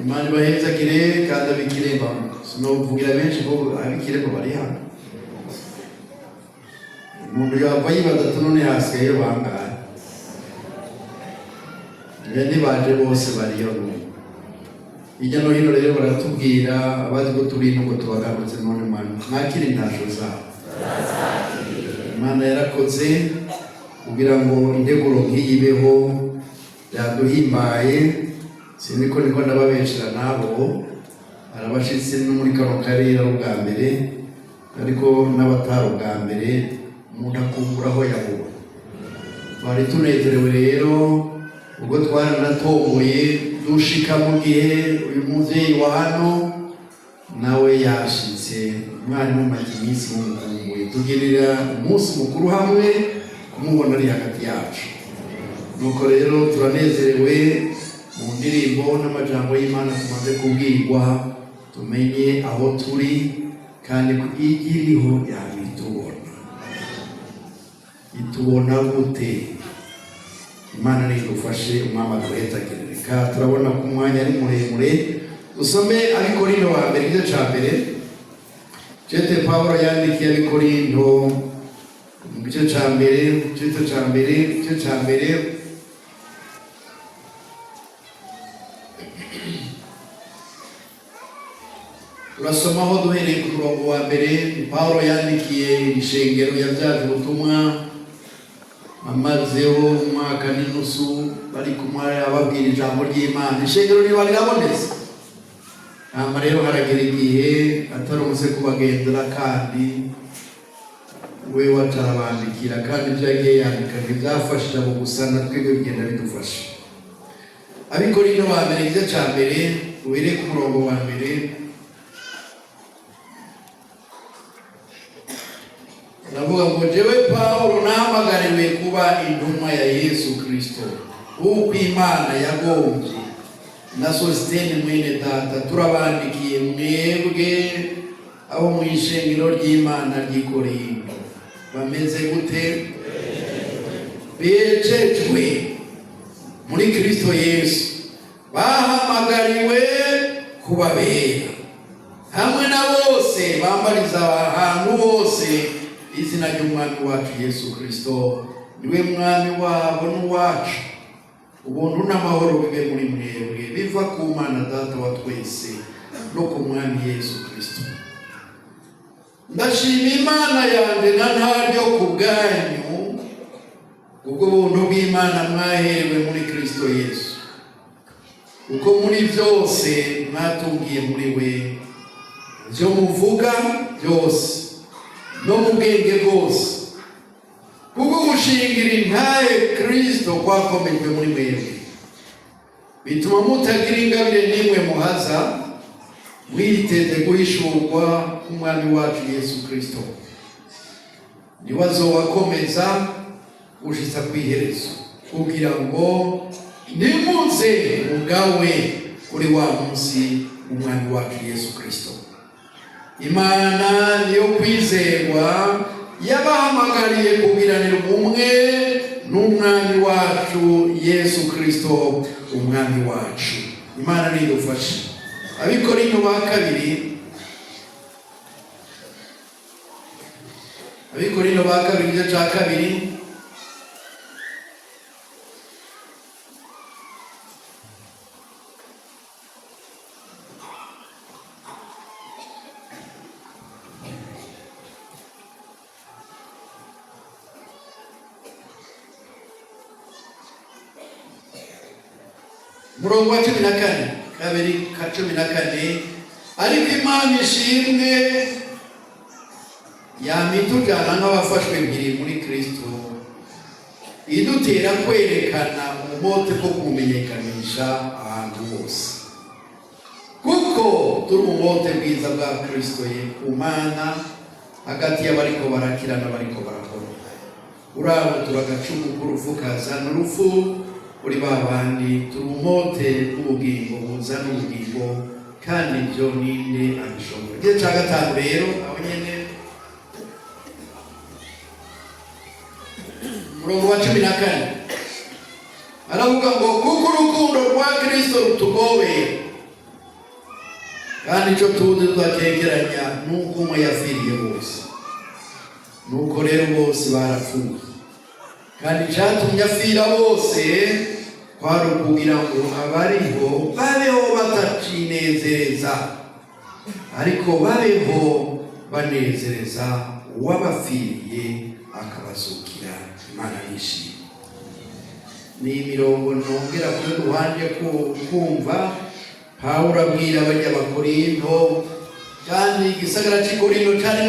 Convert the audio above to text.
Imana baheza kire kandi bikiremba sinovugira benshi ko abikire ko bari hano umuntu yabaye batatu none hasigaye bangahe yandi baje bose bari hano ijya no hino rero baratubwira abazi ko turi no tubagambutse none mwakiri ntasho zabo Imana yarakoze kugira ngo indeguro nk'iyibeho yaduhimbaye siniko niko ndababeshera nabo arabashitse no muri kano karere ubwa mbere ariko n'abatari ubwa mbere umuntu akumburaho yabuba twari tunezerewe rero ubwo twaranatomboye dushika mu gihe uyu muvyeyi wa hano nawe yashitse mwarimu make iminsi mumukumbuye tugirira umunsi mukuru hamwe kumubona ari hagati yacu nuko rero turanezerewe mu ndirimbo n'amajambo y'Imana tumaze kubwirwa tumenye aho turi kandi igiriho itubona gute Imana nidufashe umwama duhezagirika turabona ku mwanya ari muremure usome Abikorinto wa mbere igice ca mbere Jete Paulo yandikiye Abikorinto mu gice ca mbere turasomaho duhereye ku murongo wa mbere. Paulo yandikiye ishengero yabyaje ubutumwa amazeho umwaka n'inusu bari kumwe ababwira ijambo ry'Imana. Ishengero riba rirabonetse hama rero haragera igihe ataronse kubagendera kandi we watarabandikira kandi byagiye yandika byafashije abo gusana twebwe bigenda bidufasha. Abikorinto wa mbere igice ca mbere uhereye ku murongo wa mbere navuga ngo jewe Paulo nahamagariwe kuba intumwa ya Yesu Kristo uko Imana yagombye na Sositene mwene data turabandikiye mwebwe abo mu ishengero ry'Imana ry'i Korinto bameze gute? Bejejwe muri Kristo Yesu bahamagariwe kubabera hamwe na bose bambariza ahantu bose izina ry'umwami wacu Yesu Kristo niwe mwami wabo n'uwacu. Ubuntu n'amahoro bibe muri mwebwe biva ku Mana Data wa twese no ku mwami Yesu Kristo. Ndashima Imana yanjye na ntaryo ku bwanyu ubwo buntu bw'Imana mwaherewe muri Kristo Yesu kuko muri byose mwatungiye muri we byo muvuga byose no mu bwenge bwose kuko gushingira intahe Kristo kwakomejwe muri mwebwe bituma mutagira ingabire n'imwe muhaza mwiteze guhishurwa k'umwami wacu Yesu Kristo niwe azobakomeza gushitsa kw'iherezo kugira ngo nimuze mugawe kuri wa munsi umwami wacu Yesu Kristo. Imana niyo kwizerwa yabahamagariye kugiranira ubumwe n'umwami wacu Yesu Kristo umwami wacu. Imana nidufashe. Abikorinto ba kabiri igice ca kabiri murongo wa 14 kabiri ka 14 ariko Imana ishimwe yamitujana nk'abafashwe mpiri muri Kristo idutera kwerekana umumote ko kumenyekanisha ahantu hose kuko turi umumote bwiza bwa Kristo Imana hagati y'abariko barakira n'abariko barakora urabo turagacumu kurufukaza n'urufu uri babandi turi umumote w'ubugingo buzana ubugingo kandi ibyo ninde abishobora. Igihe cya gatanu rero aho nyene murongo wa 14 aravuga ngo kuko urukundo rwa Kristo rutugobeye kandi icyo tuzi tudakegeranya nuko umwe yafiriye bose nuko rero bose barapfuye kandi icyatumye afira bose kwari ukugira ngo abariho babeho batacinezereza ariko babeho banezereza uwabafiriye akabazukira. Imana yishimye. Ni imirongo nongera kuri ruhande kumva Pawulo abwira abanyakorinto kandi igisagara cy'Ikorinto cyari